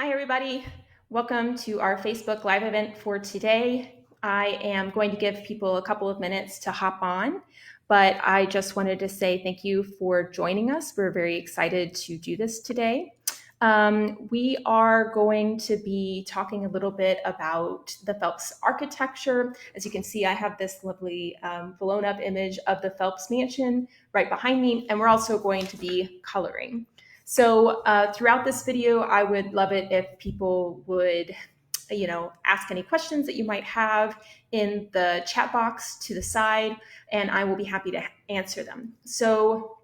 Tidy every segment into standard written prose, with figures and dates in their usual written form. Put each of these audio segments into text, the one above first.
Hi, everybody. Welcome to our Facebook Live event for today. I am going to give people a couple of minutes to hop on, but I just wanted to say thank you for joining us. We're very excited to do this today. We are going to be talking a little bit about the Phelps architecture. As you can see, I have this lovely blown up image of the Phelps Mansion right behind me, and we're also going to be coloring. So throughout this video, I would love it if people would, ask any questions that you might have in the chat box to the side, and I will be happy to answer them. So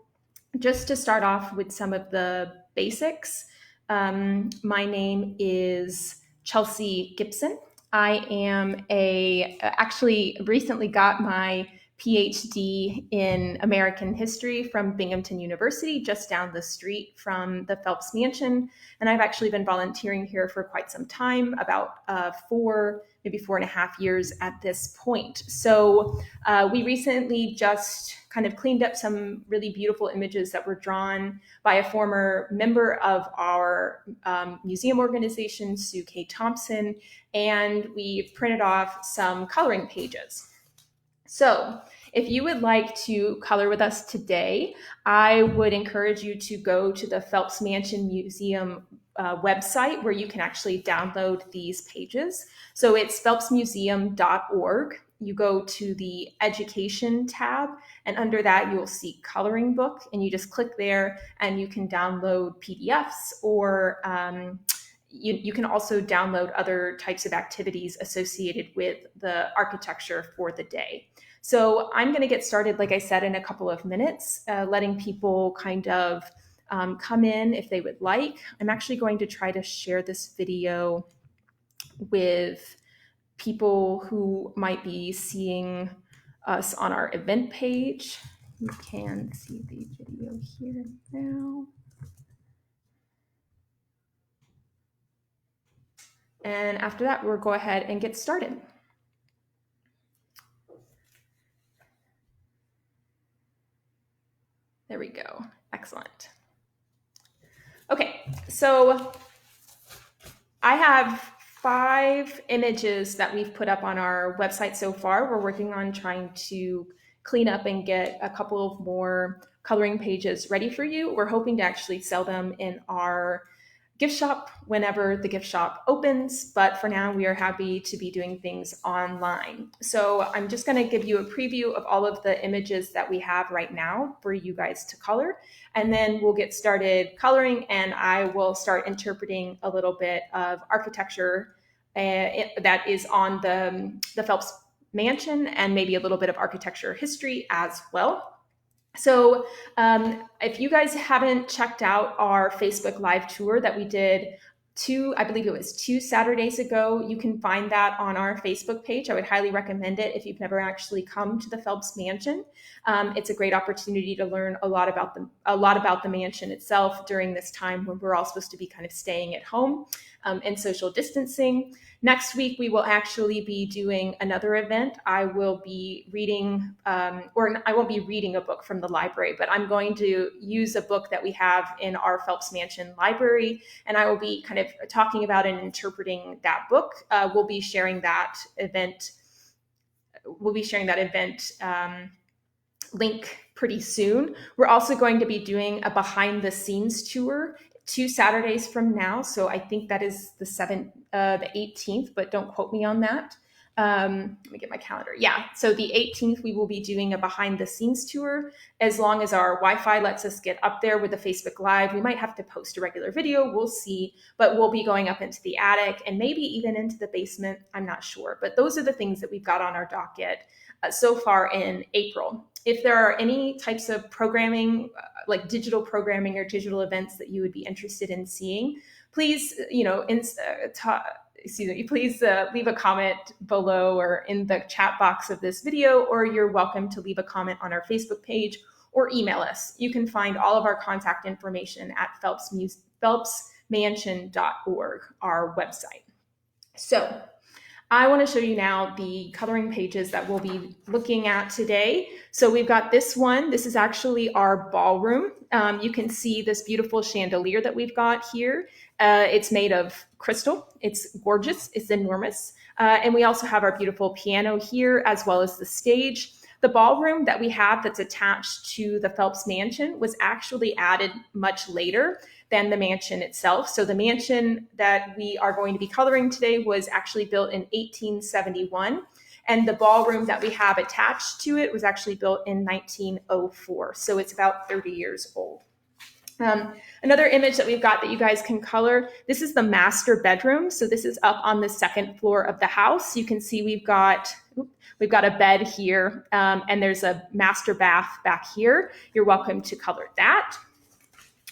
just to start off with some of the basics, my name is Chelsea Gibson. I am actually recently got my PhD in American history from Binghamton University, just down the street from the Phelps Mansion. And I've actually been volunteering here for quite some time, about maybe 4.5 years at this point. So we recently just kind of cleaned up some really beautiful images that were drawn by a former member of our museum organization, Sue K. Thompson, and we've printed off some coloring pages. So if you would like to color with us today, I would encourage you to go to the Phelps Mansion Museum website where you can actually download these pages. So it's phelpsmuseum.org. You go to the education tab, and under that you'll see coloring book, and you just click there and you can download PDFs, or you can also download other types of activities associated with the architecture for the day. So I'm going to get started, like I said, in a couple of minutes, letting people kind of come in if they would like. I'm actually going to try to share this video with people who might be seeing us on our event page. You can see the video here now. And after that, we'll go ahead and get started. There we go. Excellent. Okay, so I have 5 images that we've put up on our website so far. We're working on trying to clean up and get a couple of more coloring pages ready for you. We're hoping to actually sell them in our gift shop whenever the gift shop opens, but for now we are happy to be doing things online. So I'm just going to give you a preview of all of the images that we have right now for you guys to color, and then we'll get started coloring, and I will start interpreting a little bit of architecture that is on the Phelps Mansion, and maybe a little bit of architecture history as well. So if you guys haven't checked out our Facebook Live tour that we did I believe it was 2 Saturdays ago, you can find that on our Facebook page. I would highly recommend it if you've never actually come to the Phelps Mansion. It's a great opportunity to learn a lot about the mansion itself during this time when we're all supposed to be kind of staying at home and social distancing. Next week, we will actually be doing another event. I will be reading, or I won't be reading a book from the library, but I'm going to use a book that we have in our Phelps Mansion library, and I will be kind of talking about and interpreting that book. We'll be sharing that event. Link pretty soon. We're also going to be doing a behind the scenes tour 2 Saturdays from now. So I think that is the 18th, but don't quote me on that. Let me get my calendar. Yeah, so the 18th, we will be doing a behind the scenes tour. As long as our Wi-Fi lets us get up there with the Facebook Live, we might have to post a regular video, we'll see, but we'll be going up into the attic and maybe even into the basement, I'm not sure. But those are the things that we've got on our docket so far in April. If there are any types of programming, like digital programming or digital events that you would be interested in seeing, please, please leave a comment below or in the chat box of this video, or you're welcome to leave a comment on our Facebook page or email us. You can find all of our contact information at phelpsmansion.org, our website. So I want to show you now the coloring pages that we'll be looking at today. So we've got this one. This is actually our ballroom. You can see this beautiful chandelier that we've got here. It's made of crystal. It's gorgeous. It's enormous. And we also have our beautiful piano here, as well as the stage. The ballroom that we have that's attached to the Phelps Mansion was actually added much later than the mansion itself. So the mansion that we are going to be coloring today was actually built in 1871. And the ballroom that we have attached to it was actually built in 1904. So it's about 30 years old. Another image that we've got that you guys can color, this is the master bedroom. So this is up on the second floor of the house. You can see we've got a bed here, and there's a master bath back here. You're welcome to color that.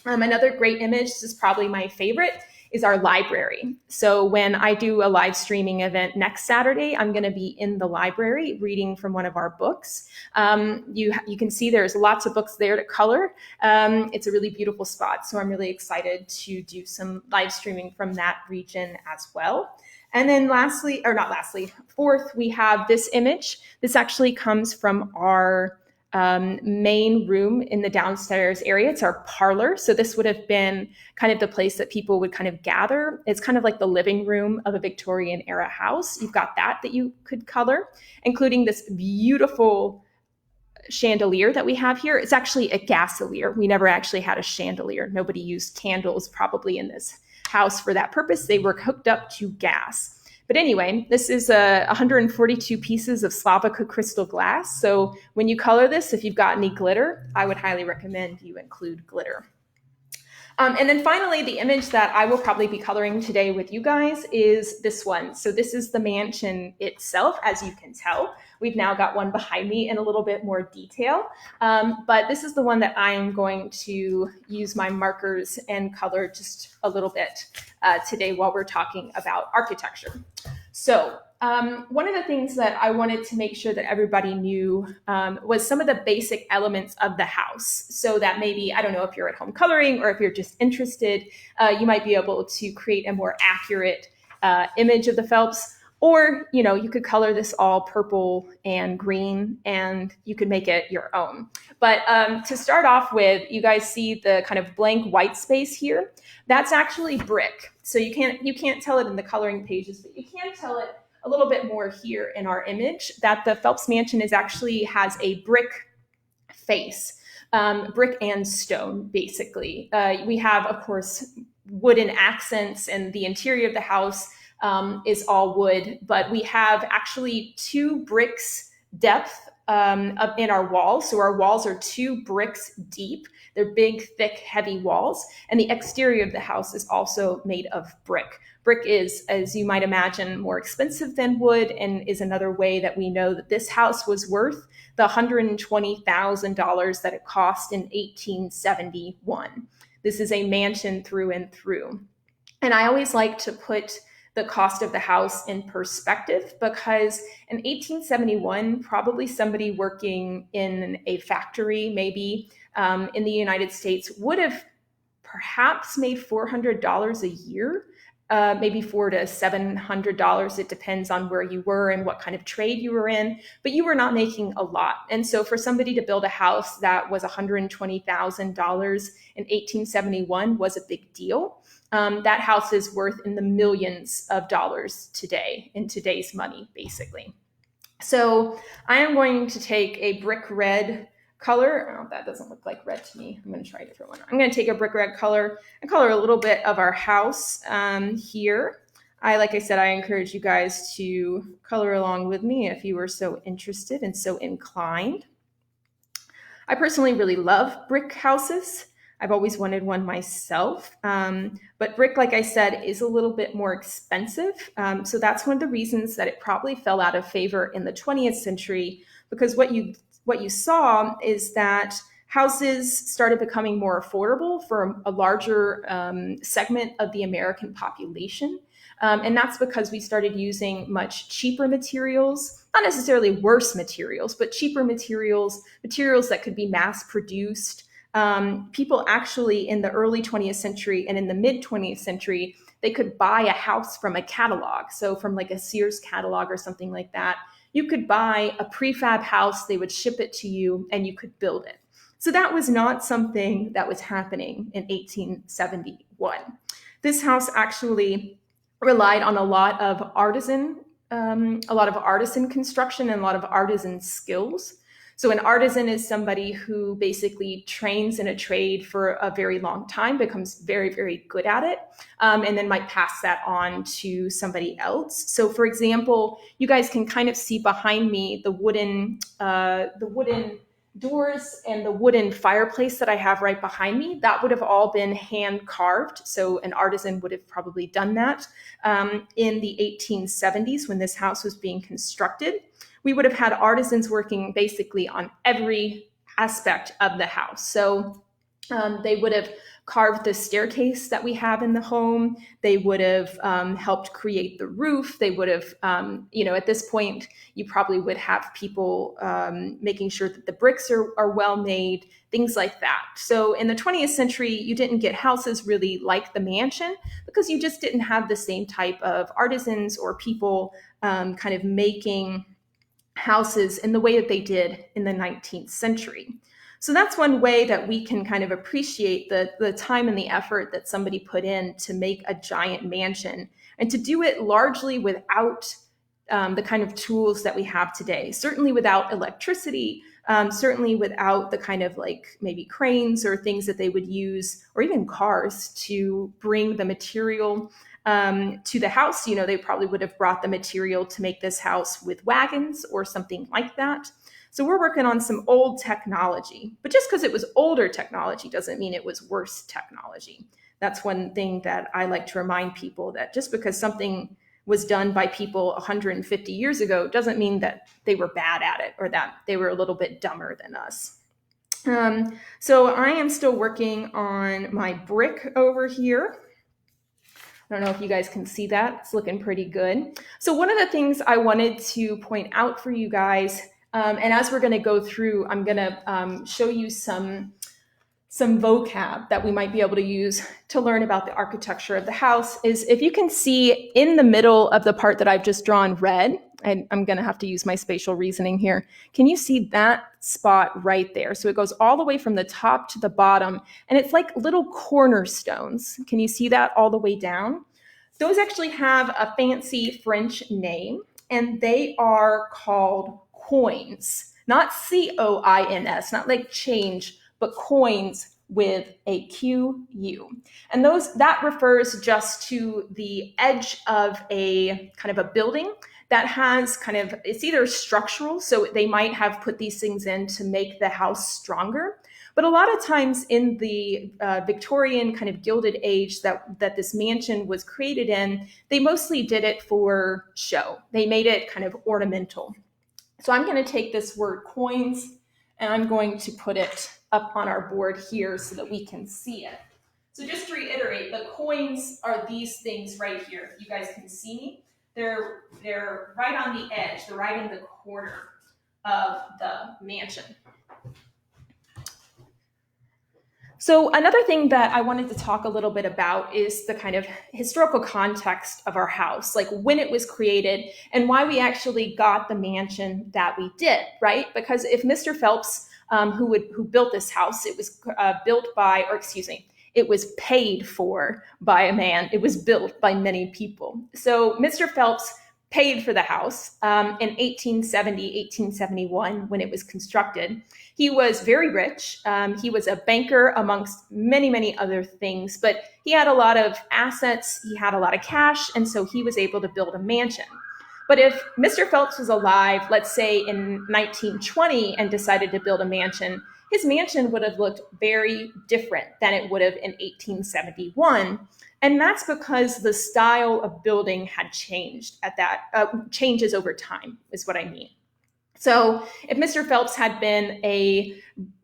Another great image, this is probably my favorite, is our library. So when I do a live streaming event next Saturday, I'm going to be in the library reading from one of our books. You can see there's lots of books there to color. It's a really beautiful spot, so I'm really excited to do some live streaming from that region as well. And then fourth, we have this image. This actually comes from our main room in the downstairs area. It's our parlor. So this would have been kind of the place that people would kind of gather. It's kind of like the living room of a Victorian era house. You've got that you could color, including this beautiful chandelier that we have here. It's actually a gasolier. We never actually had a chandelier. Nobody used candles probably in this house for that purpose. They were hooked up to gas. But anyway, this is 142 pieces of Slavica crystal glass. So when you color this, if you've got any glitter, I would highly recommend you include glitter. And then finally, the image that I will probably be coloring today with you guys is this one. So this is the mansion itself, as you can tell. We've now got one behind me in a little bit more detail. But this is the one that I am going to use my markers and color just a little bit today while we're talking about architecture. So one of the things that I wanted to make sure that everybody knew was some of the basic elements of the house, so that maybe, I don't know if you're at home coloring or if you're just interested, you might be able to create a more accurate image of the Phelps. Or, you could color this all purple and green and you could make it your own. But to start off with, you guys see the kind of blank white space here. That's actually brick. So you can't tell it in the coloring pages, but you can tell it a little bit more here in our image that the Phelps Mansion has a brick face, brick and stone, basically. We have, of course, wooden accents, and the interior of the house is all wood, but we have actually 2 bricks depth up in our walls. So our walls are 2 bricks deep. They're big, thick, heavy walls. And the exterior of the house is also made of brick. Brick is, as you might imagine, more expensive than wood, and is another way that we know that this house was worth the $120,000 that it cost in 1871. This is a mansion through and through. And I always like to put the cost of the house in perspective, because in 1871, probably somebody working in a factory, maybe in the United States, would have perhaps made $400 a year, maybe $400 to $700. It depends on where you were and what kind of trade you were in, but you were not making a lot. And so for somebody to build a house that was $120,000 in 1871 was a big deal. That house is worth in the millions of dollars today, in today's money, basically. So I am going to take a brick red color. Oh, that doesn't look like red to me. I'm going to try a different one. I'm going to take a brick red color and color a little bit of our house here. Like I said, I encourage you guys to color along with me if you are so interested and so inclined. I personally really love brick houses. I've always wanted one myself, but brick, like I said, is a little bit more expensive. So that's one of the reasons that it probably fell out of favor in the 20th century, because what you saw is that houses started becoming more affordable for a larger segment of the American population. And that's because we started using much cheaper materials, not necessarily worse materials, but cheaper materials that could be mass produced. People actually in the early 20th century and in the mid 20th century they could buy a house from a catalog. So from like a Sears catalog or something like that, you could buy a prefab house, they would ship it to you, and you could build it. So that was not something that was happening in 1871. This house actually relied on a lot of artisan construction and a lot of artisan skills. So an artisan is somebody who basically trains in a trade for a very long time, becomes very, very good at it, and then might pass that on to somebody else. So for example, you guys can kind of see behind me the wooden doors and the wooden fireplace that I have right behind me. That would have all been hand carved. So an artisan would have probably done that in the 1870s when this house was being constructed. We would have had artisans working basically on every aspect of the house. So they would have carved the staircase that we have in the home. They would have helped create the roof. They would have, at this point, you probably would have people making sure that the bricks are well made, things like that. So in the 20th century, you didn't get houses really like the mansion because you just didn't have the same type of artisans or people kind of making houses in the way that they did in the 19th century. So that's one way that we can kind of appreciate the time and the effort that somebody put in to make a giant mansion and to do it largely without the kind of tools that we have today. Certainly without electricity, certainly without the kind of like maybe cranes or things that they would use, or even cars to bring the material to the house. They probably would have brought the material to make this house with wagons or something like that. So we're working on some old technology, but just because it was older technology doesn't mean it was worse technology. That's one thing that I like to remind people, that just because something was done by people 150 years ago doesn't mean that they were bad at it or that they were a little bit dumber than us. So I am still working on my brick over here. I don't know if you guys can see that. It's looking pretty good. So one of the things I wanted to point out for you guys, and as we're going to go through, I'm going to show you some vocab that we might be able to use to learn about the architecture of the house, is if you can see in the middle of the part that I've just drawn red, and I'm going to have to use my spatial reasoning here. Can you see that spot right there? So it goes all the way from the top to the bottom, and it's like little cornerstones. Can you see that all the way down? Those actually have a fancy French name, and they are called coins, not coins, not like change, but coins with a QU. And that refers just to the edge of a kind of a building that has kind of, it's either structural, so they might have put these things in to make the house stronger. But a lot of times in the Victorian kind of Gilded age that this mansion was created in, they mostly did it for show. They made it kind of ornamental. So I'm going to take this word coins and I'm going to put it up on our board here so that we can see it. So just to reiterate, the coins are these things right here. If you guys can see me, they're right on the edge. They're right in the corner of the mansion. So another thing that I wanted to talk a little bit about is the kind of historical context of our house, like when it was created and why we actually got the mansion that we did, right? Because if Mr. Phelps, who built this house, it was it was paid for by a man. It was built by many people. So Mr. Phelps paid for the house in 1870, 1871 when it was constructed. He was very rich. He was a banker amongst many, many other things, but he had a lot of assets. He had a lot of cash, and so he was able to build a mansion. But if Mr. Phelps was alive, let's say in 1920, and decided to build a mansion, his mansion would have looked very different than it would have in 1871. And that's because the style of building had changed changes over time is what I mean. So if Mr. Phelps had been a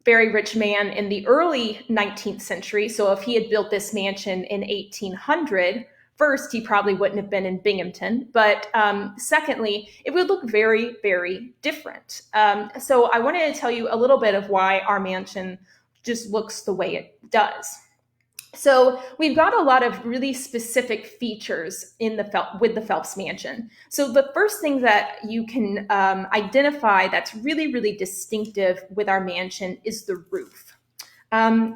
very rich man in the early 19th century, so if he had built this mansion in 1800, first, he probably wouldn't have been in Binghamton, but secondly, it would look very, very different. So I wanted to tell you a little bit of why our mansion just looks the way it does. So we've got a lot of really specific features in with the Phelps Mansion. So the first thing that you can identify that's really, really distinctive with our mansion is the roof.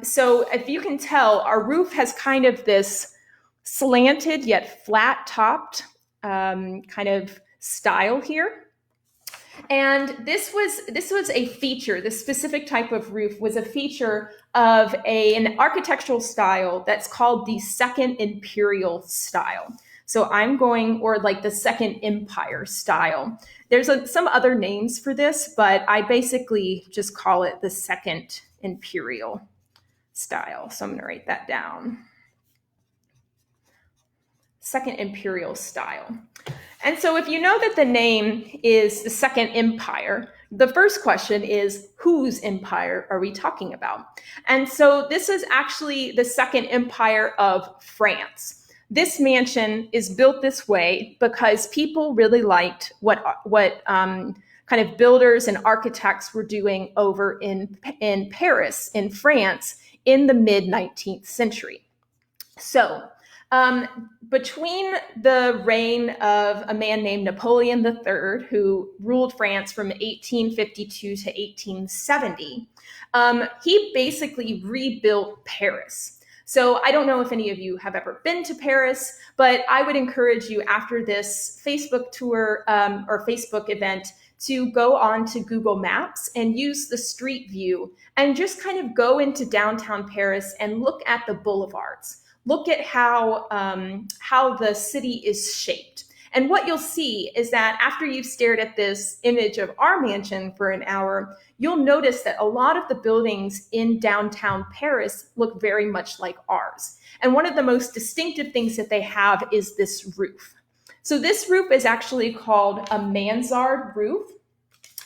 So if you can tell, our roof has kind of this slanted yet flat topped kind of style here. And this was a feature. This specific type of roof was a feature of an architectural style that's called the Second Imperial style. So or like the Second Empire style. There's some other names for this, but I basically just call it the Second Imperial style. So I'm going to write that down. Second Imperial style. And so if you know that the name is the Second Empire, the first question is, whose empire are we talking about? And so this is actually the Second Empire of France. This mansion is built this way because people really liked what kind of builders and architects were doing over in Paris, in France, in the mid-19th century. So between the reign of a man named Napoleon III, who ruled France from 1852 to 1870, he basically rebuilt Paris. So I don't know if any of you have ever been to Paris, but I would encourage you after this Facebook tour or Facebook event to go on to Google Maps and use the street view and just kind of go into downtown Paris and look at the boulevards. Look at how the city is shaped. And what you'll see is that after you've stared at this image of our mansion for an hour, you'll notice that a lot of the buildings in downtown Paris look very much like ours. And one of the most distinctive things that they have is this roof. So this roof is actually called a Mansard roof.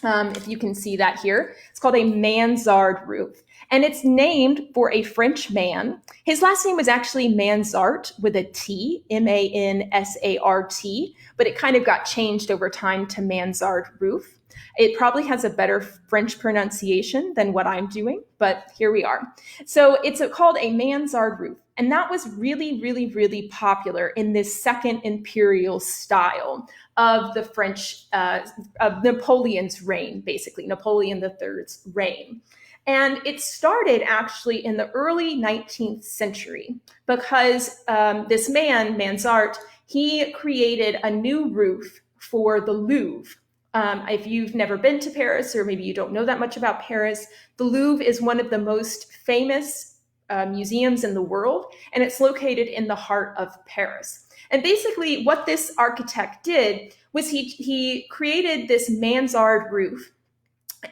If you can see that here, it's called a Mansard roof. And it's named for a French man. His last name was actually Mansart with a T, Mansart, but it kind of got changed over time to Mansard Roof. It probably has a better French pronunciation than what I'm doing, but here we are. So it's called a Mansard Roof. And that was really, really, really popular in this Second Imperial style of the French, of Napoleon's reign, basically, Napoleon III's reign. And it started actually in the early 19th century because this man, Mansart, he created a new roof for the Louvre. If you've never been to Paris, or maybe you don't know that much about Paris, the Louvre is one of the most famous museums in the world, and it's located in the heart of Paris. And basically what this architect did was he created this Mansard roof.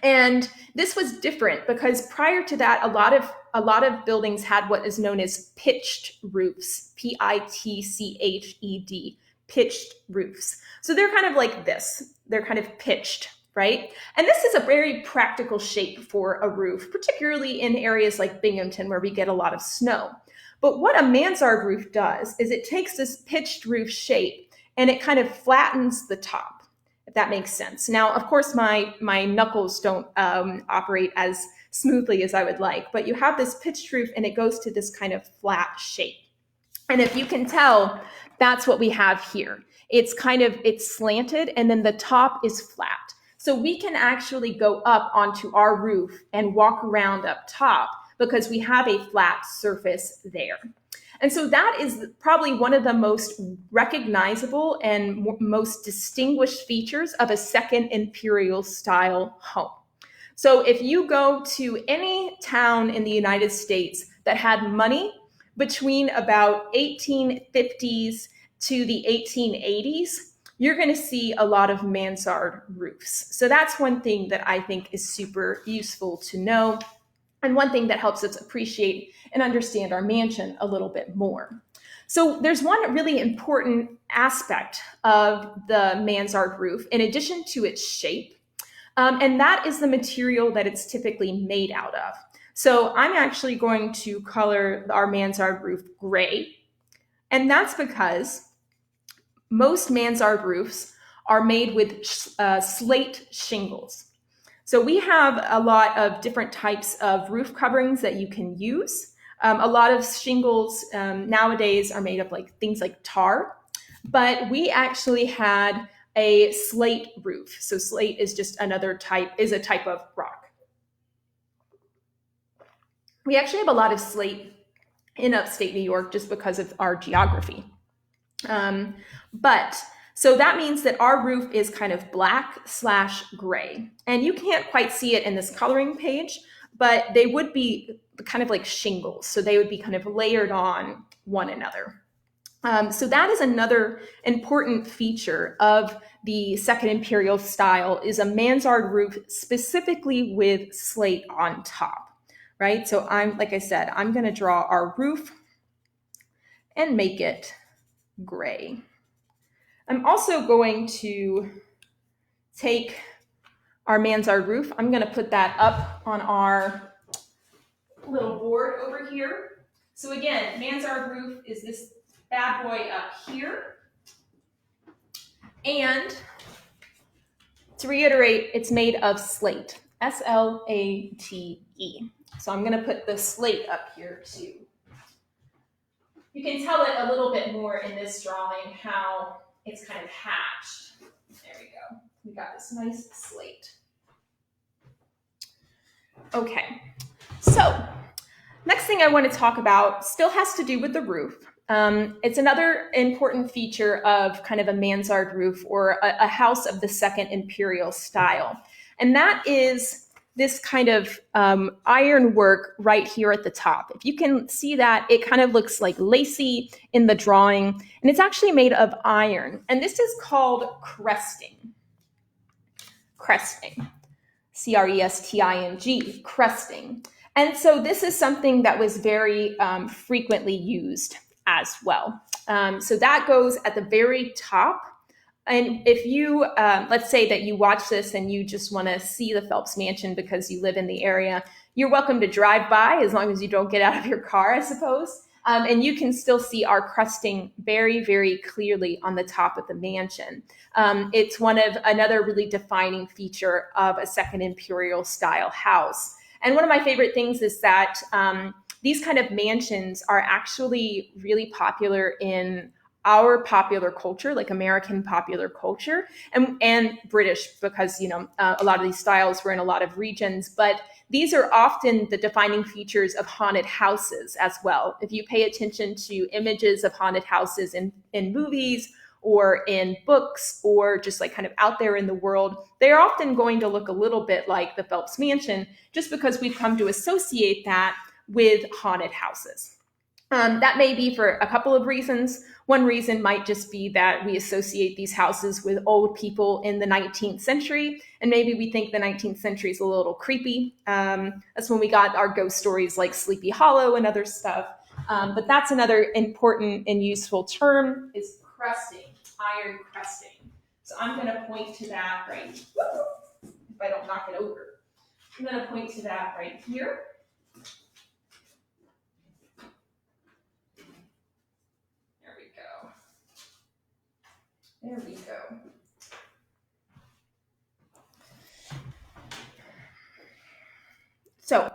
And this was different because prior to that, a lot of buildings had what is known as pitched roofs, Pitched, pitched roofs. So they're kind of like this. They're kind of pitched, right? And this is a very practical shape for a roof, particularly in areas like Binghamton where we get a lot of snow. But what a Mansard roof does is it takes this pitched roof shape and it kind of flattens the top. If that makes sense. Now, of course, my knuckles don't operate as smoothly as I would like, but you have this pitched roof and it goes to this kind of flat shape. And if you can tell, that's what we have here. It's slanted and then the top is flat. So we can actually go up onto our roof and walk around up top because we have a flat surface there. And so that is probably one of the most recognizable and most distinguished features of a Second Imperial style home. So if you go to any town in the United States that had money between about 1850s to the 1880s, you're going to see a lot of Mansard roofs. So that's one thing that I think is super useful to know, and one thing that helps us appreciate and understand our mansion a little bit more. So there's one really important aspect of the Mansard roof, in addition to its shape, and that is the material that it's typically made out of. So I'm actually going to color our Mansard roof gray, and that's because most Mansard roofs are made with slate shingles. So we have a lot of different types of roof coverings that you can use. A lot of shingles nowadays are made of like things like tar, but we actually had a slate roof. So slate is just is a type of rock. We actually have a lot of slate in upstate New York just because of our geography. But so that means that our roof is kind of black/gray. And you can't quite see it in this coloring page, but they would be kind of like shingles. So they would be kind of layered on one another. So that is another important feature of the Second Imperial style, is a mansard roof specifically with slate on top, right? So like I said, I'm going to draw our roof and make it gray. I'm also going to take our mansard roof. I'm going to put that up on our little board over here. So again, mansard roof is this bad boy up here. And to reiterate, it's made of slate, S-L-A-T-E. So I'm going to put the slate up here too. You can tell it a little bit more in this drawing how it's kind of hatched. There we go. We got this nice slate. Okay, so next thing I want to talk about still has to do with the roof. It's another important feature of kind of a mansard roof, or a house of the Second Imperial style. And that is this kind of ironwork right here at the top. If you can see that, it kind of looks like lacy in the drawing, and it's actually made of iron. And this is called cresting. Cresting. C-R-E-S-T-I-N-G, cresting. And so this is something that was very frequently used as well. So that goes at the very top. And if you, let's say that you watch this and you just want to see the Phelps Mansion because you live in the area, you're welcome to drive by as long as you don't get out of your car, I suppose. And you can still see our cresting very, very clearly on the top of the mansion. It's another really defining feature of a Second Imperial style house. And one of my favorite things is that these kind of mansions are actually really popular in our popular culture, like American popular culture, and British, because a lot of these styles were in a lot of regions. But these are often the defining features of haunted houses as well. If you pay attention to images of haunted houses in movies or in books, or just like kind of out there in the world, they're often going to look a little bit like the Phelps Mansion, just because we've come to associate that with haunted houses. That may be for a couple of reasons. One reason might just be that we associate these houses with old people in the 19th century, and maybe we think the 19th century is a little creepy. That's when we got our ghost stories like Sleepy Hollow and other stuff. But that's another important and useful term, is cresting, iron cresting. So I'm going to point to that right, if I don't knock it over. I'm going to point to that right here. There we go. So,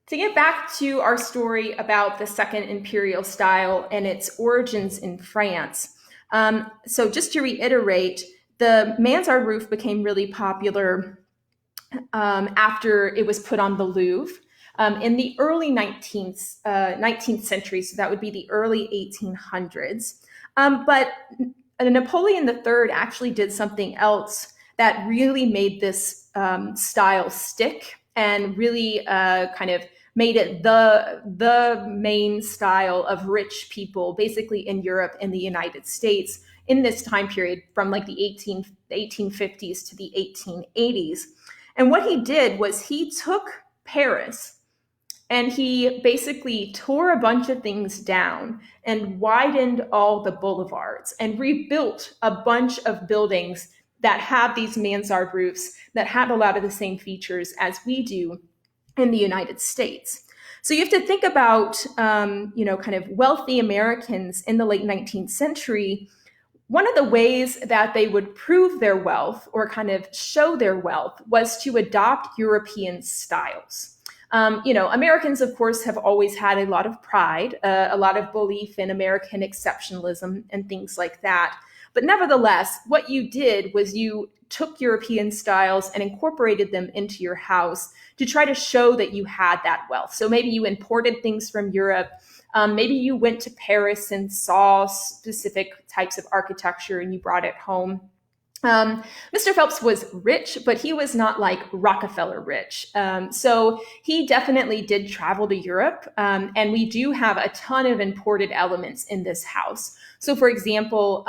to get back to our story about the Second Imperial style and its origins in France. So just to reiterate, the mansard roof became really popular after it was put on the Louvre in the early 19th century. So that would be the early 1800s. But Napoleon III actually did something else that really made this style stick, and really kind of made it the main style of rich people, basically in Europe and the United States in this time period, from like the 1850s to the 1880s. And what he did was he took Paris and he basically tore a bunch of things down and widened all the boulevards and rebuilt a bunch of buildings that have these mansard roofs that have a lot of the same features as we do in the United States. So you have to think about, kind of wealthy Americans in the late 19th century. One of the ways that they would prove their wealth or kind of show their wealth was to adopt European styles. Americans, of course, have always had a lot of pride, a lot of belief in American exceptionalism and things like that. But nevertheless, what you did was you took European styles and incorporated them into your house to try to show that you had that wealth. So maybe you imported things from Europe. Maybe you went to Paris and saw specific types of architecture and you brought it home. Mr. Phelps was rich, but he was not like Rockefeller rich. So he definitely did travel to Europe. And we do have a ton of imported elements in this house. So for example,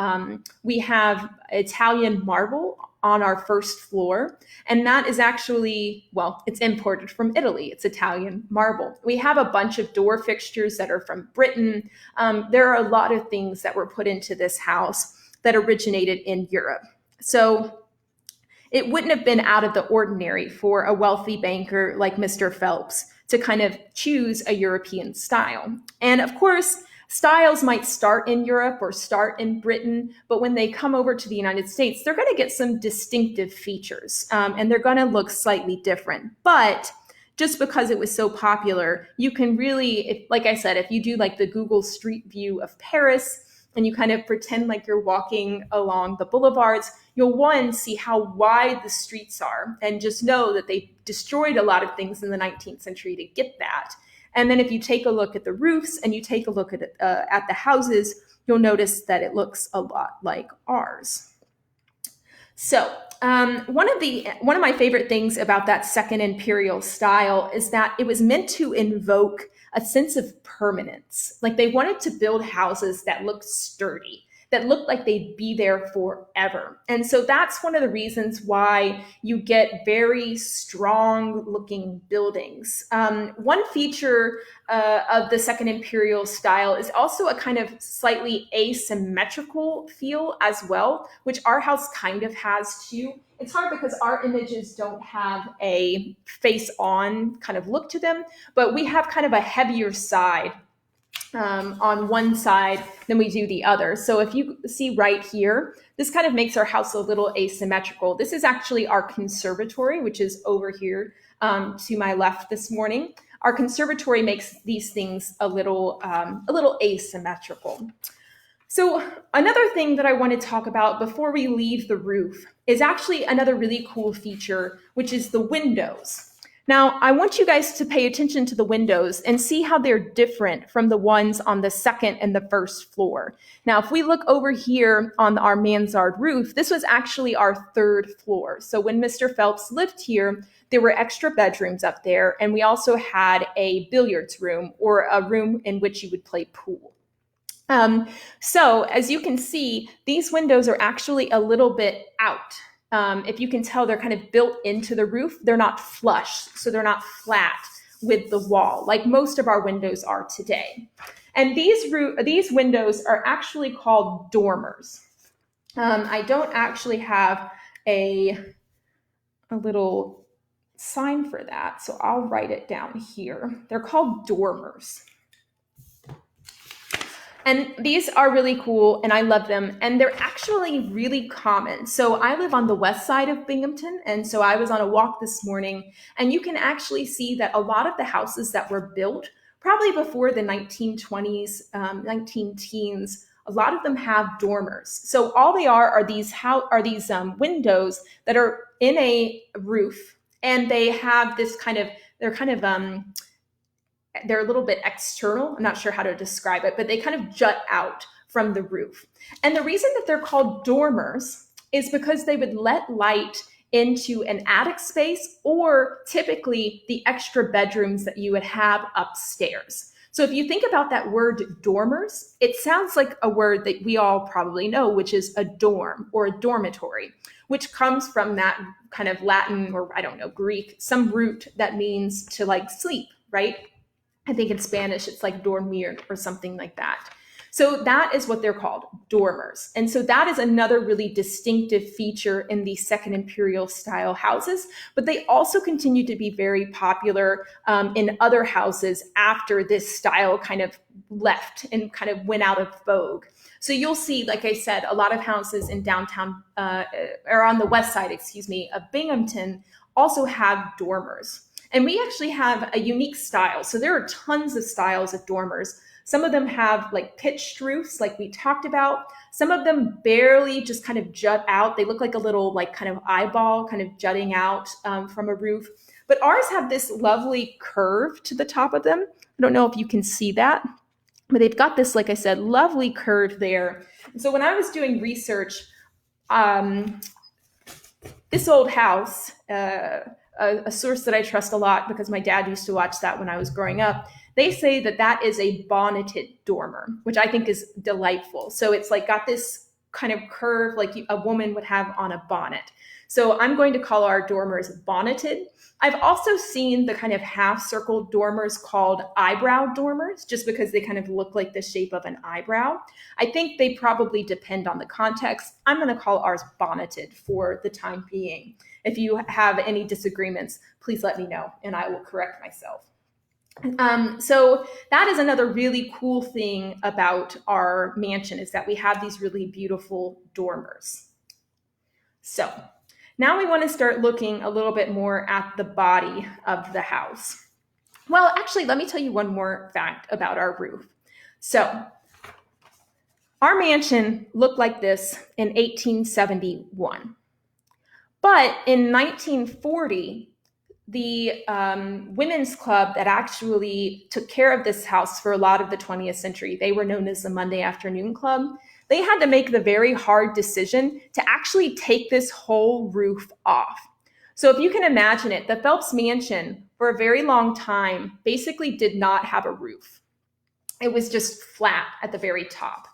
we have Italian marble on our first floor. And that is actually, well, it's imported from Italy. It's Italian marble. We have a bunch of door fixtures that are from Britain. There are a lot of things that were put into this house that originated in Europe. So it wouldn't have been out of the ordinary for a wealthy banker like Mr. Phelps to kind of choose a European style. And of course, styles might start in Europe or start in Britain, but when they come over to the United States, they're going to get some distinctive features and they're going to look slightly different. But just because it was so popular, you can really, like I said, if you do like the Google Street View of Paris, and you kind of pretend like you're walking along the boulevards, you'll see how wide the streets are and just know that they destroyed a lot of things in the 19th century to get that. And then if you take a look at the roofs and you take a look at the houses, you'll notice that it looks a lot like ours. So one of my favorite things about that second imperial style is that it was meant to invoke a sense of permanence. Like they wanted to build houses that looked sturdy, that looked like they'd be there forever. And so that's one of the reasons why you get very strong looking buildings. One feature of the second imperial style is also a kind of slightly asymmetrical feel as well, which our house kind of has too. It's hard because our images don't have a face-on kind of look to them, but we have kind of a heavier side on one side than we do the other. So if you see right here, this kind of makes our house a little asymmetrical. This is actually our conservatory, which is over here to my left this morning. Our conservatory makes these things a little asymmetrical. So another thing that I want to talk about before we leave the roof is actually another really cool feature, which is the windows. Now, I want you guys to pay attention to the windows and see how they're different from the ones on the second and the first floor. Now, if we look over here on our Mansard roof, this was actually our third floor. So when Mr. Phelps lived here, there were extra bedrooms up there, and we also had a billiards room or a room in which you would play pool. So as you can see, these windows are actually a little bit out. If you can tell, they're kind of built into the roof. They're not flush, so they're not flat with the wall like most of our windows are today. And these windows are actually called dormers. I don't actually have a little sign for that, so I'll write it down here. They're called dormers. And these are really cool, and I love them, and they're actually really common. So I live on the west side of Binghamton, and so I was on a walk this morning, and you can actually see that a lot of the houses that were built probably before the 1920s, 19-teens, a lot of them have dormers. So all they are these windows that are in a roof, and they have this they're a little bit external. I'm not sure how to describe it, but they kind of jut out from the roof. And the reason that they're called dormers is because they would let light into an attic space or typically the extra bedrooms that you would have upstairs. So if you think about that word dormers, it sounds like a word that we all probably know, which is a dorm or a dormitory, which comes from that kind of Latin or Greek, some root that means to like sleep, right? I think in Spanish, it's like dormir or something like that. So that is what they're called, dormers. And so that is another really distinctive feature in the second imperial style houses, but they also continue to be very popular in other houses after this style kind of left and kind of went out of vogue. So you'll see, like I said, a lot of houses in downtown, or on the west side, of Binghamton also have dormers. And we actually have a unique style. So there are tons of styles of dormers. Some of them have like pitched roofs, like we talked about. Some of them barely just kind of jut out. They look like a little like kind of eyeball kind of jutting out from a roof. But ours have this lovely curve to the top of them. I don't know if you can see that, but they've got this, like I said, lovely curve there. And so when I was doing research, um, this old house, a source that I trust a lot because my dad used to watch that when I was growing up, they say that that is a bonneted dormer, which I think is delightful. So it's like got this kind of curve like a woman would have on a bonnet. So I'm going to call our dormers bonneted. I've also seen the kind of half circle dormers called eyebrow dormers, just because they kind of look like the shape of an eyebrow. I think they probably depend on the context. I'm going to call ours bonneted for the time being. If you have any disagreements, please let me know and I will correct myself. So that is another really cool thing about our mansion, is that we have these really beautiful dormers. So now we want to start looking a little bit more at the body of the house. Well, actually, let me tell you one more fact about our roof. So our mansion looked like this in 1871. But in 1940, the women's club that actually took care of this house for a lot of the 20th century, they were known as the Monday Afternoon Club. They had to make the very hard decision to actually take this whole roof off. So if you can imagine it, the Phelps Mansion for a very long time basically did not have a roof. It was just flat at the very top.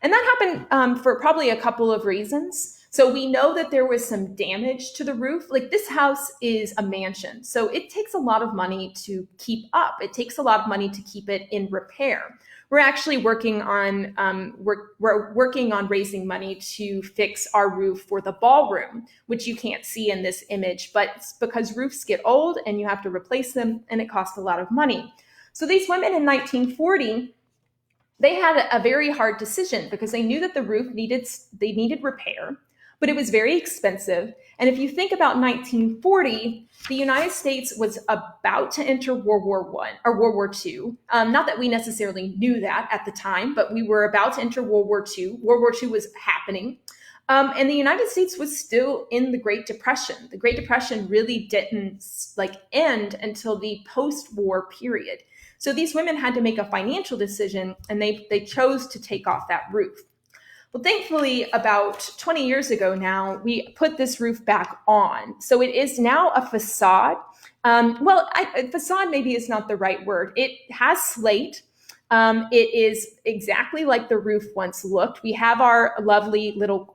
And that happened for probably a couple of reasons. So we know that there was some damage to the roof. Like, this house is a mansion, so it takes a lot of money to keep up. It takes a lot of money to keep it in repair. We're actually working on we're working on raising money to fix our roof for the ballroom, which you can't see in this image, but it's because roofs get old and you have to replace them, and it costs a lot of money. So these women in 1940, they had a very hard decision because they knew that the roof needed repair, but it was very expensive. And if you think about 1940, the United States was about to enter World War I or World War II. Not that we necessarily knew that at the time, but we were about to enter World War II. World War II was happening. And the United States was still in the Great Depression. The Great Depression really didn't end until the post-war period. So these women had to make a financial decision, and they chose to take off that roof. Well, thankfully, about 20 years ago now, we put this roof back on. So it is now a facade. Facade maybe is not the right word. It has slate. It is exactly like the roof once looked. We have our lovely little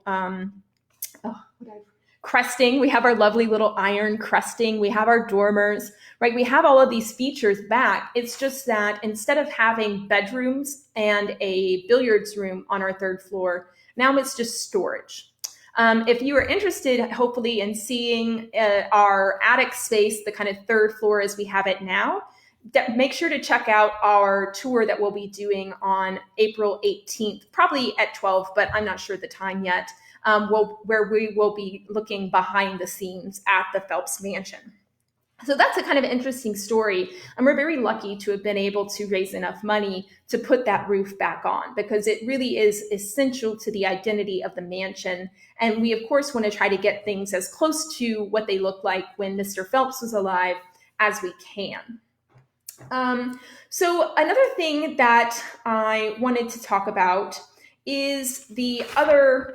crusting. We have our lovely little iron crusting. We have our dormers, right? We have all of these features back. It's just that instead of having bedrooms and a billiards room on our third floor, now it's just storage. If you are interested, hopefully, in seeing our attic space, the kind of third floor as we have it now, make sure to check out our tour that we'll be doing on April 18th, probably at 12, but I'm not sure the time yet. Where we will be looking behind the scenes at the Phelps Mansion. So that's a kind of interesting story. And we're very lucky to have been able to raise enough money to put that roof back on, because it really is essential to the identity of the mansion. And we, of course, want to try to get things as close to what they looked like when Mr. Phelps was alive as we can. So another thing that I wanted to talk about is the other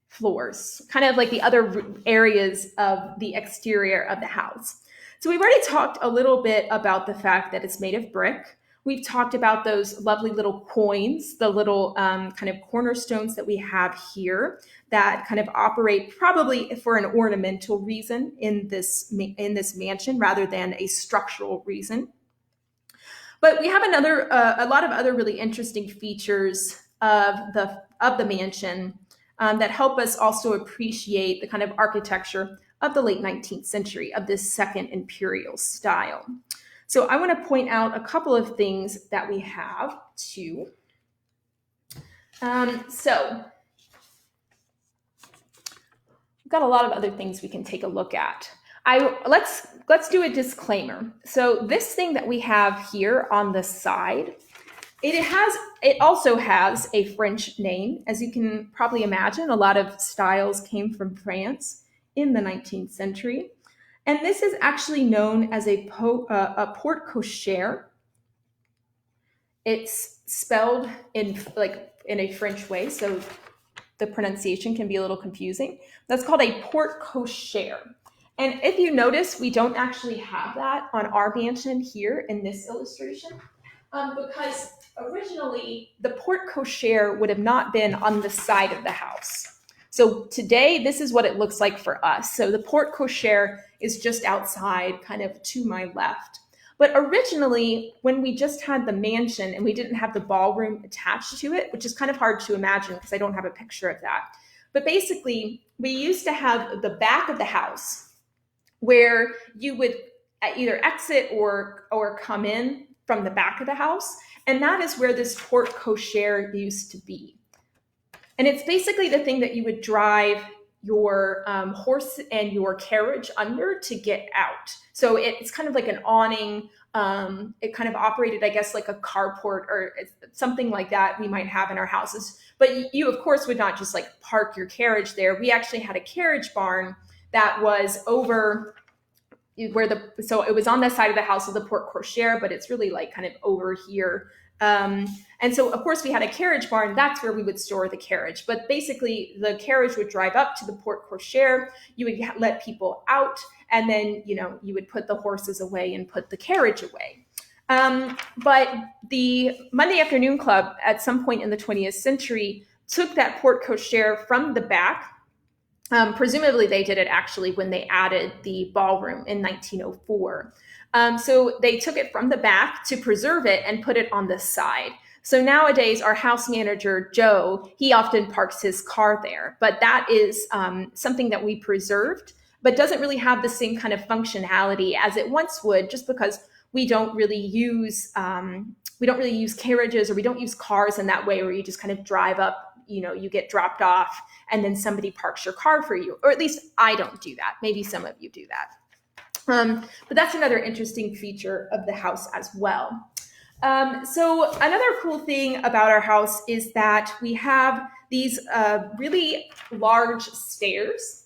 floors, kind of like the other areas of the exterior of the house. So we've already talked a little bit about the fact that it's made of brick. We've talked about those lovely little coins, the little kind of cornerstones that we have here that kind of operate probably for an ornamental reason in this mansion rather than a structural reason. But we have a lot of other really interesting features of the mansion that help us also appreciate the kind of architecture of the late 19th century, of this second imperial style. So I want to point out a couple of things that we have too. So we've got a lot of other things we can take a look at. Let's do a disclaimer. So this thing that we have here on the side, it also has a French name. As you can probably imagine, a lot of styles came from France in the 19th century. And this is actually known as a portechere. It's spelled in a French way, so the pronunciation can be a little confusing. That's called a portechere. And if you notice, we don't actually have that on our mansion here in this illustration, because originally the portechere would have not been on the side of the house. So today, this is what it looks like for us. So the portechere is just outside, kind of to my left. But originally, when we just had the mansion and we didn't have the ballroom attached to it, which is kind of hard to imagine because I don't have a picture of that. But basically, we used to have the back of the house where you would either exit or come in from the back of the house. And that is where this portechere used to be. And it's basically the thing that you would drive your horse and your carriage under to get out. So it's kind of like an awning. It kind of operated, I guess, like a carport or something like that we might have in our houses. But you, of course, would not just like park your carriage there. We actually had a carriage barn that was over so it was on the side of the house of the portechere, but it's really like kind of over here. And so, of course, we had a carriage barn. That's where we would store the carriage. But basically, the carriage would drive up to the portechere. You would let people out, and then, you would put the horses away and put the carriage away. But the Monday Afternoon Club, at some point in the 20th century, took that portechere from the back. Presumably, they did it actually when they added the ballroom in 1904. So they took it from the back to preserve it and put it on the side. So nowadays, our house manager, Joe, he often parks his car there. But that is something that we preserved, but doesn't really have the same kind of functionality as it once would, just because we don't really use carriages, or we don't use cars in that way where you just kind of drive up, you get dropped off and then somebody parks your car for you. Or at least I don't do that. Maybe some of you do that. But that's another interesting feature of the house as well. So another cool thing about our house is that we have these really large stairs.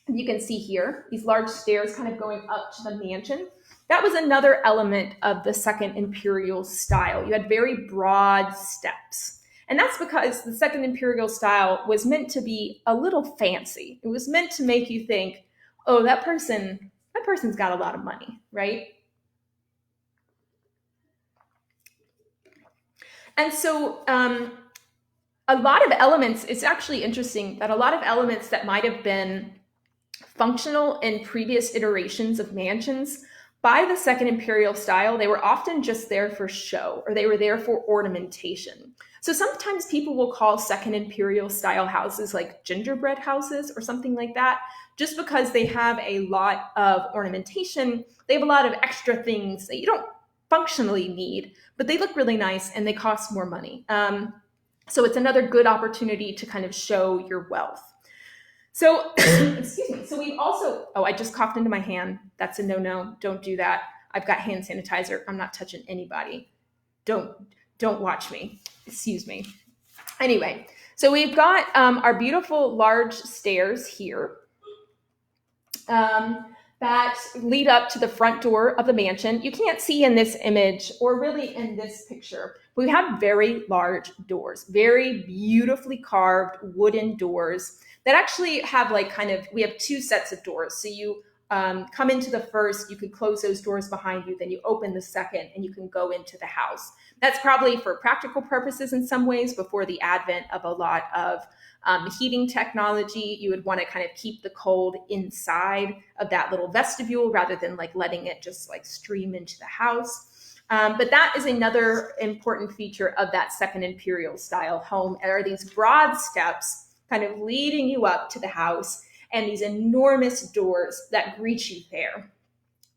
You can see here, these large stairs kind of going up to the mansion. That was another element of the Second Imperial style. You had very broad steps. And that's because the Second Imperial style was meant to be a little fancy. It was meant to make you think, oh, that person's got a lot of money, right? And so a lot of elements, it's actually interesting that a lot of elements that might have been functional in previous iterations of mansions, by the Second Imperial style, they were often just there for show, or they were there for ornamentation. So sometimes people will call Second Imperial style houses like gingerbread houses or something like that, just because they have a lot of ornamentation. They have a lot of extra things that you don't functionally need, but they look really nice and they cost more money. So it's another good opportunity to kind of show your wealth. So, excuse me. So we've also, I just coughed into my hand. That's a no-no. Don't do that. I've got hand sanitizer. I'm not touching anybody. Don't watch me. Excuse me. Anyway, so we've got our beautiful large stairs here that lead up to the front door of the mansion. You can't see in this image, or really in this picture, we have very large doors, very beautifully carved wooden doors that actually have we have two sets of doors. So you come into the first, you could close those doors behind you, then you open the second and you can go into the house. That's probably for practical purposes in some ways. Before the advent of a lot of heating technology, you would want to kind of keep the cold inside of that little vestibule rather than letting it just stream into the house. But that is another important feature of that Second Imperial style home. There are these broad steps kind of leading you up to the house and these enormous doors that greet you there.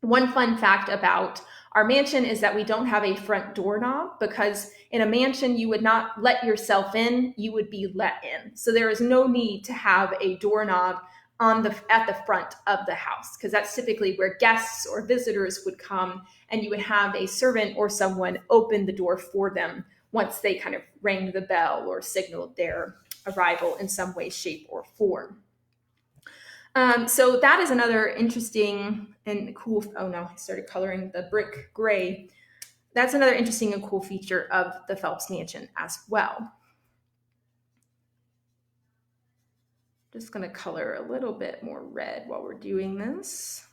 One fun fact about our mansion is that we don't have a front doorknob, because in a mansion, you would not let yourself in, you would be let in. So there is no need to have a doorknob at the front of the house, because that's typically where guests or visitors would come, and you would have a servant or someone open the door for them once they kind of rang the bell or signaled their arrival in some way, shape, or form. So that is another interesting and cool, oh no, I started coloring the brick gray. That's another interesting and cool feature of the Phelps Mansion as well. Just going to color a little bit more red while we're doing this.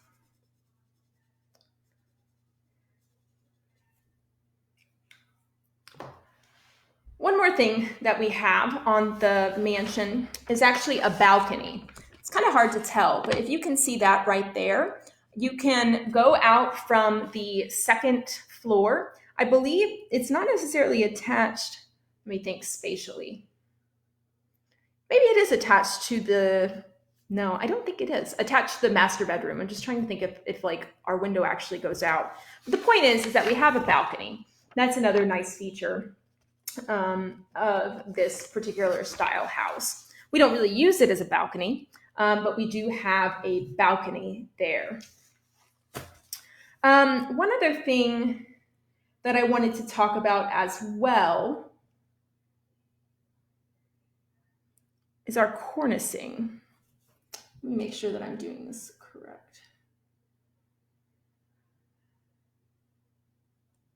One more thing that we have on the mansion is actually a balcony. It's kind of hard to tell, but if you can see that right there, you can go out from the second floor. I believe it's not necessarily attached, let me think spatially. Maybe it is attached to the, no, I don't think it is attached to the master bedroom. I'm just trying to think if like our window actually goes out. But the point is that we have a balcony. That's another nice feature of this particular style house. We don't really use it as a balcony, but we do have a balcony there. One other thing that I wanted to talk about as well is our cornicing. Let me make sure that I'm doing this correct.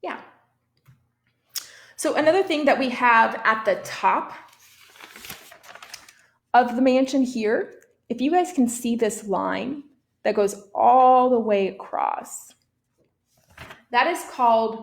Yeah. So another thing that we have at the top of the mansion here, if you guys can see this line that goes all the way across, that is called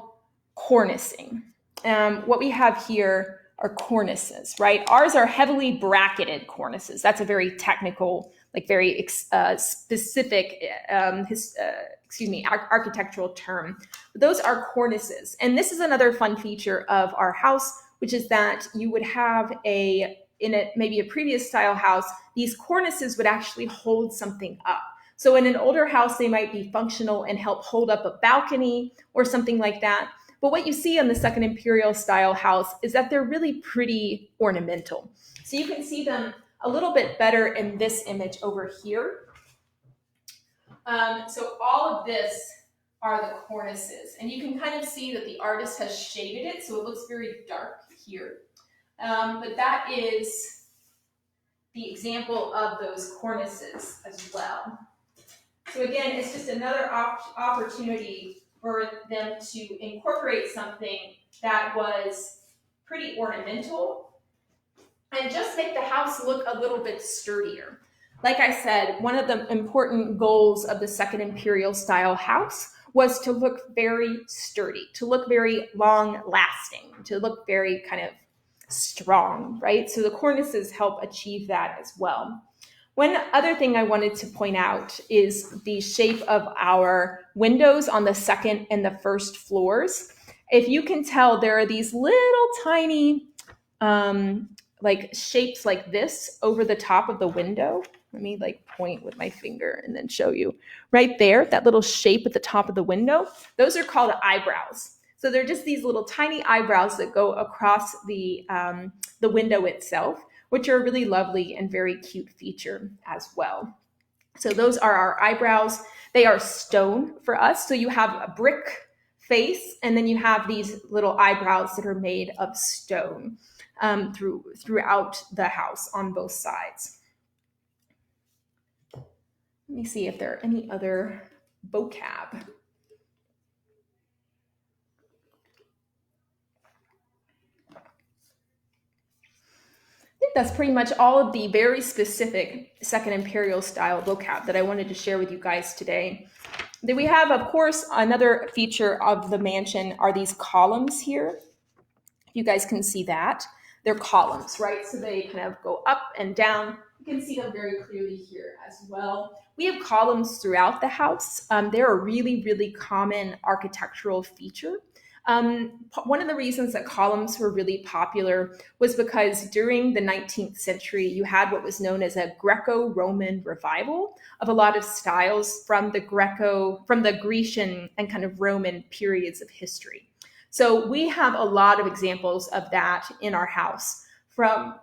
cornicing. What we have here are cornices, right? Ours are heavily bracketed cornices. That's a very technical, like very specific, architectural term. But those are cornices. And this is another fun feature of our house, which is that you would have maybe a previous style house, these cornices would actually hold something up. So in an older house, they might be functional and help hold up a balcony or something like that. But what you see on the second imperial style house is that they're really pretty ornamental. So you can see them a little bit better in this image over here. So all of this are the cornices. And you can kind of see that the artist has shaded it, so it looks very dark here. But that is the example of those cornices as well. So again, it's just another opportunity for them to incorporate something that was pretty ornamental and just make the house look a little bit sturdier. Like I said, one of the important goals of the second imperial style house was to look very sturdy, to look very long lasting, to look very kind of strong, right? So the cornices help achieve that as well. One other thing I wanted to point out is the shape of our windows on the second and the first floors. If you can tell, there are these little tiny like shapes like this over the top of the window. Let me like point with my finger and then show you. Right there, that little shape at the top of the window, those are called eyebrows. So they're just these little tiny eyebrows that go across the window itself, which are a really lovely and very cute feature as well. So those are our eyebrows. They are stone for us. So you have a brick face, and then you have these little eyebrows that are made of stone throughout the house on both sides. Let me see if there are any other vocab. That's pretty much all of the very specific second imperial style vocab that I wanted to share with you guys today. Then we have, of course, another feature of the mansion are these columns here. You guys can see that. They're columns, right? So they kind of go up and down. You can see them very clearly here as well. We have columns throughout the house. They're a really, really common architectural feature. One of the reasons that columns were really popular was because during the 19th century, you had what was known as a Greco-Roman revival of a lot of styles from the Grecian and kind of Roman periods of history. So we have a lot of examples of that in our house, from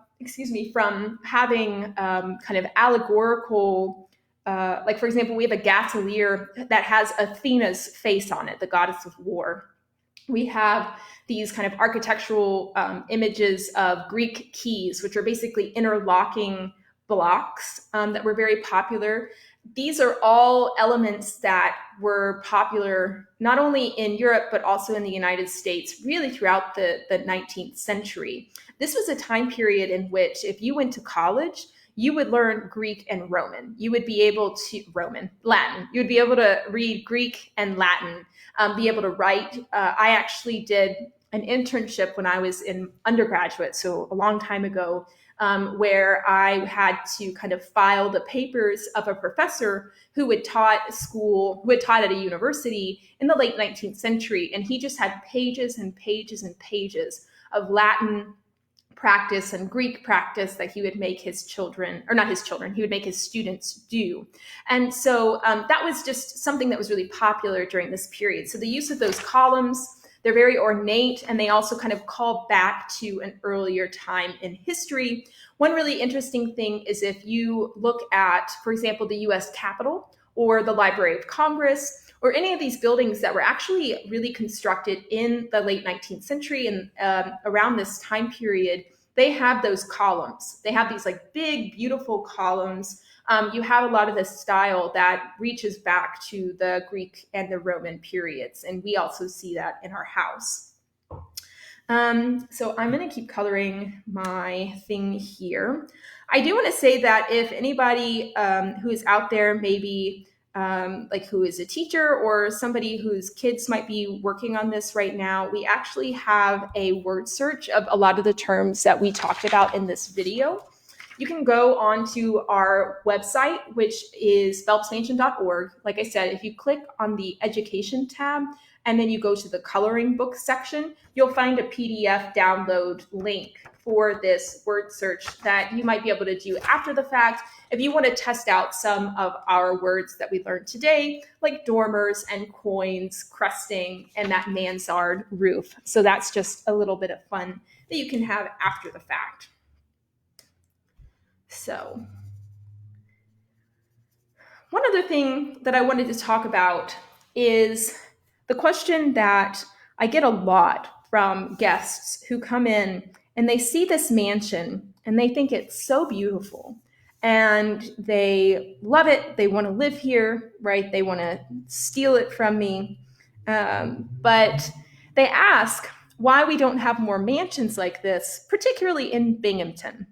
from having kind of allegorical, like for example, we have a gatelier that has Athena's face on it, the goddess of war. We have these kind of architectural images of Greek keys, which are basically interlocking blocks that were very popular. These are all elements that were popular not only in Europe, but also in the United States, really throughout the 19th century. This was a time period in which, if you went to college, you would learn Greek and Roman. You would be able to, Latin. You would be able to read Greek and Latin, be able to write. I actually did an internship when I was in undergraduate, so a long time ago, where I had to kind of file the papers of a professor who had taught at a university in the late 19th century. And he just had pages and pages and pages of Latin practice and Greek practice that he would make his children, or not his children, he would make his students do. And so that was just something that was really popular during this period. So the use of those columns, they're very ornate, and they also kind of call back to an earlier time in history. One really interesting thing is if you look at, for example, the US Capitol or the Library of Congress, or any of these buildings that were actually really constructed in the late 19th century and around this time period, they have those columns. They have these like big, beautiful columns. You have a lot of this style that reaches back to the Greek and the Roman periods. And we also see that in our house. So I'm going to keep coloring my thing here. I do want to say that if anybody who is out there, maybe like who is a teacher or somebody whose kids might be working on this right now, we actually have a word search of a lot of the terms that we talked about in this video. You can go onto our website, which is phelpsmansion.org. Like I said, if you click on the education tab and then you go to the coloring book section, you'll find a PDF download link for this word search that you might be able to do after the fact if you want to test out some of our words that we learned today, like dormers and coins, crusting, and that mansard roof. So that's just a little bit of fun that you can have after the fact. So one other thing that I wanted to talk about is the question that I get a lot from guests who come in and they see this mansion and they think it's so beautiful and they love it. They want to live here, right? They want to steal it from me. But they ask why we don't have more mansions like this, particularly in Binghamton.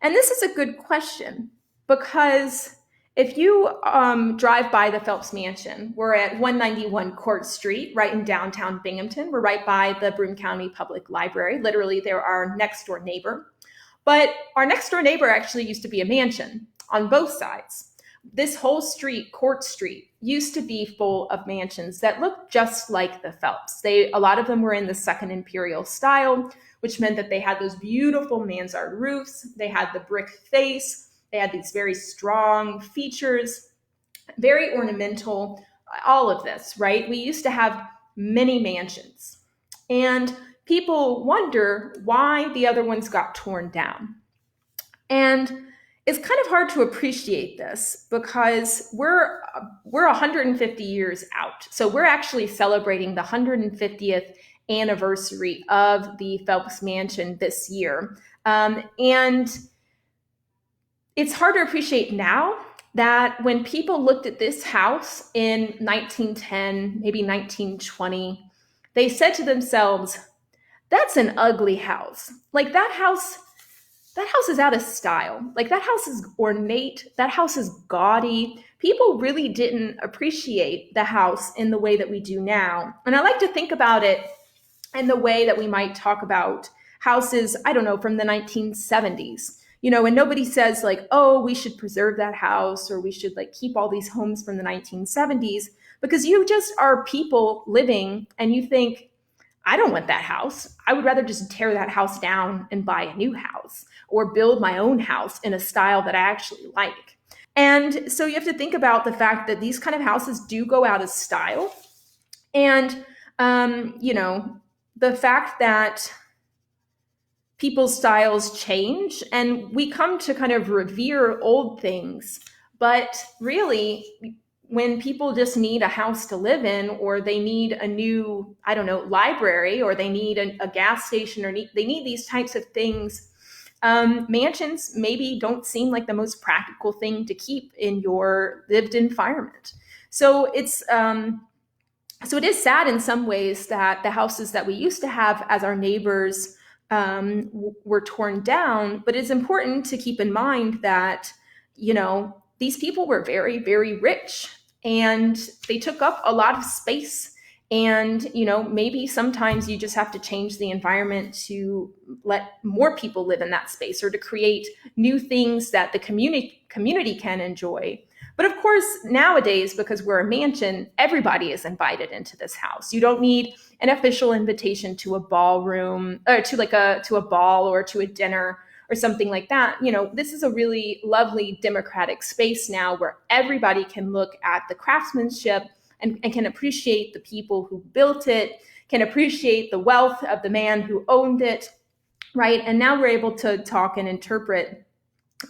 And this is a good question because if you drive by the Phelps Mansion, we're at 191 Court Street, right in downtown Binghamton. We're right by the Broome County Public Library. Literally, they're our next door neighbor. But our next door neighbor actually used to be a mansion on both sides. This whole street, Court Street, used to be full of mansions that looked just like the Phelps. A lot of them were in the Second Imperial style, which meant that they had those beautiful mansard roofs. They had the brick face. They had these very strong features, very ornamental, all of this, right? We used to have many mansions. And people wonder why the other ones got torn down. And it's kind of hard to appreciate this because we're 150 years out. So we're actually celebrating the 150th anniversary of the Phelps Mansion this year. And it's hard to appreciate now that when people looked at this house in 1910, maybe 1920, they said to themselves, that's an ugly house. Like that house is out of style. Like that house is ornate. That house is gaudy. People really didn't appreciate the house in the way that we do now. And I like to think about it in the way that we might talk about houses, I don't know, from the 1970s. You know, and nobody says like, oh, we should preserve that house or we should like keep all these homes from the 1970s, because you just are people living and you think, I don't want that house. I would rather just tear that house down and buy a new house or build my own house in a style that I actually like. And so you have to think about the fact that these kind of houses do go out of style. And, you know, the fact that people's styles change and we come to kind of revere old things. But really, when people just need a house to live in, or they need a new, I don't know, library, or they need a gas station, or they need these types of things, mansions maybe don't seem like the most practical thing to keep in your lived environment. So it is sad in some ways that the houses that we used to have as our neighbors were torn down. But it's important to keep in mind that, these people were very, very rich and they took up a lot of space. And, maybe sometimes you just have to change the environment to let more people live in that space, or to create new things that the community can enjoy. But of course, nowadays, because we're a mansion, everybody is invited into this house. You don't need an official invitation to a ballroom, or to a ball, or to a dinner or something like that. This is a really lovely democratic space now where everybody can look at the craftsmanship and can appreciate the people who built it, can appreciate the wealth of the man who owned it, right? And now we're able to talk and interpret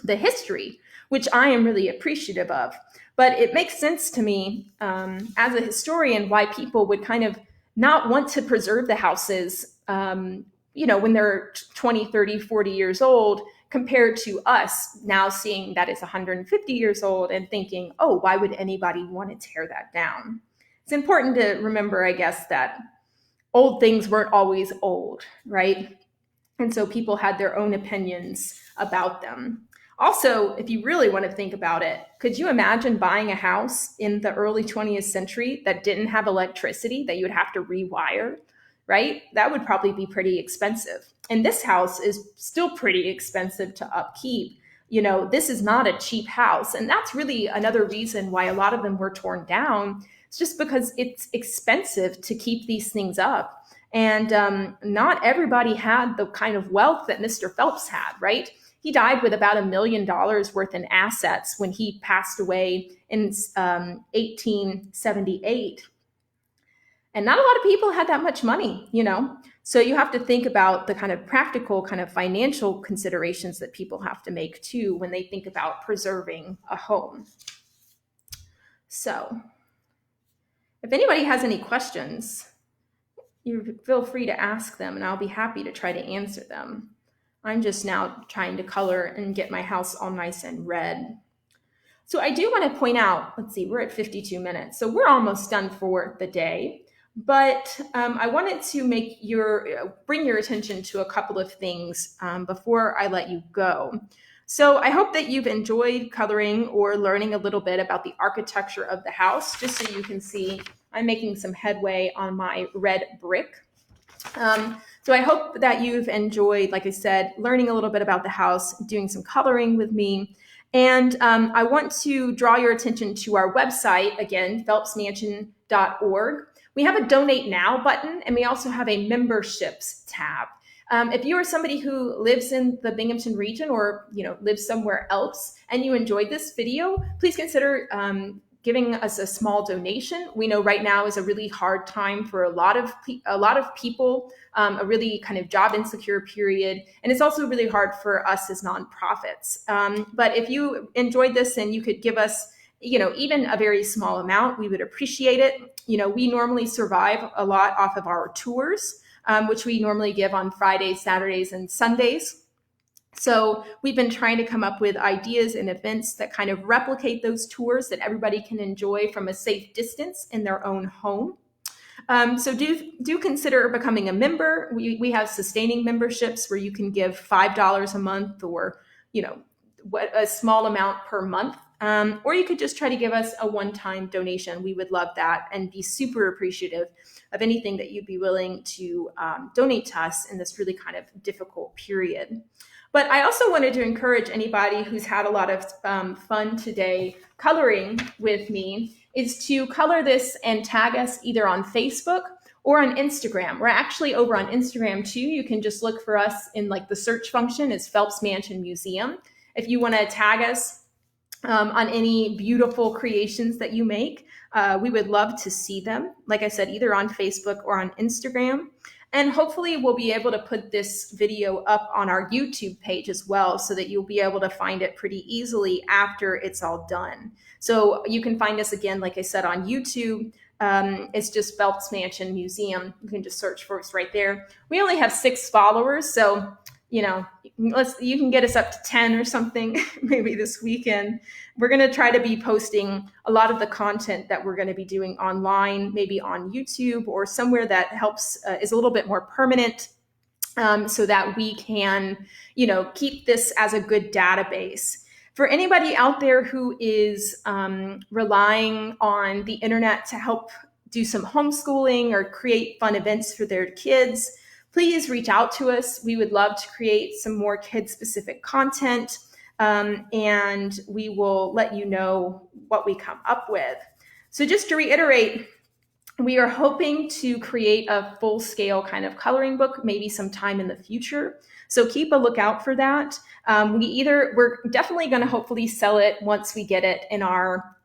the history, which I am really appreciative of. But it makes sense to me as a historian why people would kind of not want to preserve the houses, when they're 20, 30, 40 years old, compared to us now seeing that it's 150 years old and thinking, oh, why would anybody want to tear that down? It's important to remember, I guess, that old things weren't always old, right? And so people had their own opinions about them. Also, if you really want to think about it, could you imagine buying a house in the early 20th century that didn't have electricity, that you would have to rewire, right? That would probably be pretty expensive. And this house is still pretty expensive to upkeep. This is not a cheap house. And that's really another reason why a lot of them were torn down. It's just because it's expensive to keep these things up. And not everybody had the kind of wealth that Mr. Phelps had, right? He died with about $1 million worth in assets when he passed away in 1878. And not a lot of people had that much money, So you have to think about the kind of practical, kind of financial considerations that people have to make too when they think about preserving a home. So if anybody has any questions, you feel free to ask them and I'll be happy to try to answer them. I'm just now trying to color and get my house all nice and red. So I do want to point out, let's see, we're at 52 minutes. So we're almost done for the day. But I wanted to bring your attention to a couple of things before I let you go. So I hope that you've enjoyed coloring or learning a little bit about the architecture of the house. Just so you can see, I'm making some headway on my red brick. So I hope that you've enjoyed, like I said, learning a little bit about the house, doing some coloring with me. And I want to draw your attention to our website, again, phelpsmansion.org. We have a Donate Now button, and we also have a Memberships tab. If you are somebody who lives in the Binghamton region or lives somewhere else and you enjoyed this video, please consider giving us a small donation. We know right now is a really hard time for a lot of people, a really kind of job insecure period. And it's also really hard for us as nonprofits. But if you enjoyed this and you could give us, even a very small amount, we would appreciate it. We normally survive a lot off of our tours, which we normally give on Fridays, Saturdays, and Sundays. So we've been trying to come up with ideas and events that kind of replicate those tours that everybody can enjoy from a safe distance in their own home. So do consider becoming a member. We have sustaining memberships where you can give $5 a month or, a small amount per month. Or you could just try to give us a one-time donation. We would love that and be super appreciative of anything that you'd be willing to donate to us in this really kind of difficult period. But I also wanted to encourage anybody who's had a lot of fun today coloring with me is to color this and tag us either on Facebook or on Instagram. We're actually over on Instagram too. You can just look for us in the search function. It's Phelps Mansion Museum. If you want to tag us on any beautiful creations that you make, we would love to see them. Like I said, either on Facebook or on Instagram. And hopefully we'll be able to put this video up on our YouTube page as well, so that you'll be able to find it pretty easily after it's all done. So you can find us again, like I said, on YouTube. It's just Phelps Mansion Museum. You can just search for us right there. We only have 6 followers, so you can get us up to 10 or something maybe this weekend. We're going to try to be posting a lot of the content that we're going to be doing online, maybe on YouTube or somewhere that helps is a little bit more permanent, so that we can keep this as a good database. For anybody out there who is relying on the internet to help do some homeschooling or create fun events for their kids, please reach out to us. We would love to create some more kid-specific content, and we will let you know what we come up with. So just to reiterate, we are hoping to create a full-scale kind of coloring book, maybe sometime in the future. So keep a lookout for that. We're definitely going to hopefully sell it once we get it in our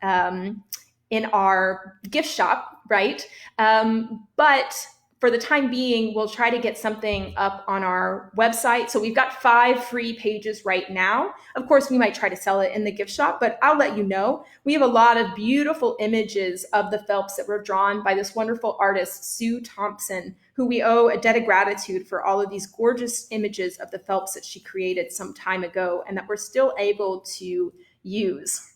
gift shop, right? But for the time being, we'll try to get something up on our website. So we've got 5 free pages right now. Of course, we might try to sell it in the gift shop, but I'll let you know. We have a lot of beautiful images of the Phelps that were drawn by this wonderful artist, Sue Thompson, who we owe a debt of gratitude for all of these gorgeous images of the Phelps that she created some time ago and that we're still able to use.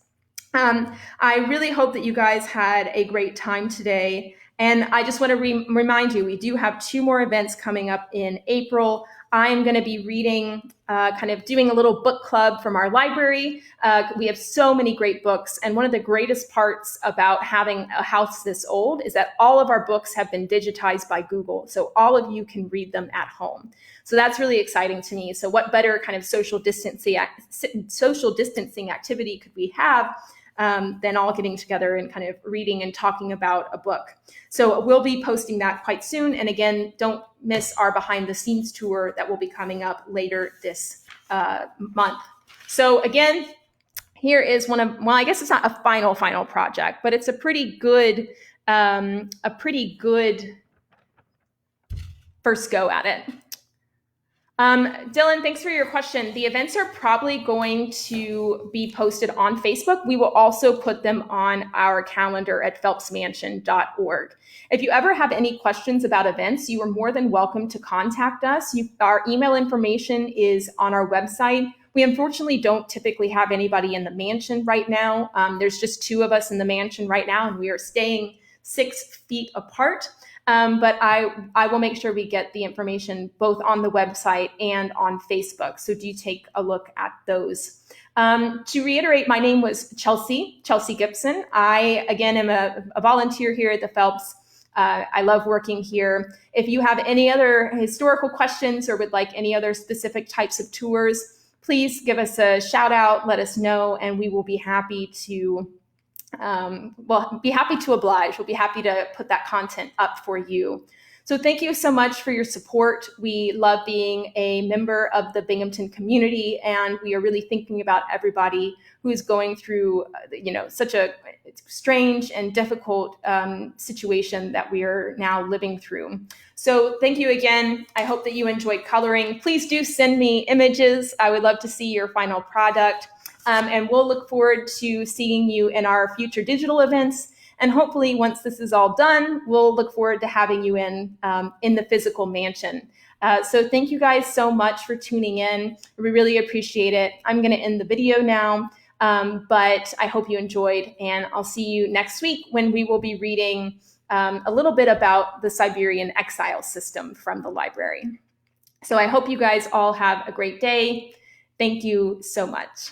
I really hope that you guys had a great time today. And I just want to remind you, we do have 2 more events coming up in April. I'm going to be reading, kind of doing a little book club from our library. We have so many great books. And one of the greatest parts about having a house this old is that all of our books have been digitized by Google. So all of you can read them at home. So that's really exciting to me. So what better kind of social distancing activity could we have than all getting together and kind of reading and talking about a book. So we'll be posting that quite soon. And again, don't miss our behind the scenes tour that will be coming up later this month. So again, here is I guess it's not a final project, but it's a pretty good first go at it. Dylan, thanks for your question. The events are probably going to be posted on Facebook. We will also put them on our calendar at phelpsmansion.org. If you ever have any questions about events, you are more than welcome to contact us. Our email information is on our website. We unfortunately don't typically have anybody in the mansion right now. There's just 2 of us in the mansion right now, and we are staying 6 feet apart. But I will make sure we get the information both on the website and on Facebook. So do take a look at those. To reiterate, my name was Chelsea Gibson. I, again, am a volunteer here at the Phelps. I love working here. If you have any other historical questions or would like any other specific types of tours, please give us a shout out, let us know, and we will be happy to oblige. We'll be happy to put that content up for you. So thank you so much for your support. We love being a member of the Binghamton community, and we are really thinking about everybody who is going through, such a strange and difficult situation that we are now living through. So thank you again. I hope that you enjoyed coloring. Please do send me images. I would love to see your final product. And we'll look forward to seeing you in our future digital events. And hopefully, once this is all done, we'll look forward to having you in the physical mansion. So thank you guys so much for tuning in. We really appreciate it. I'm going to end the video now, but I hope you enjoyed. And I'll see you next week when we will be reading a little bit about the Siberian exile system from the library. So I hope you guys all have a great day. Thank you so much.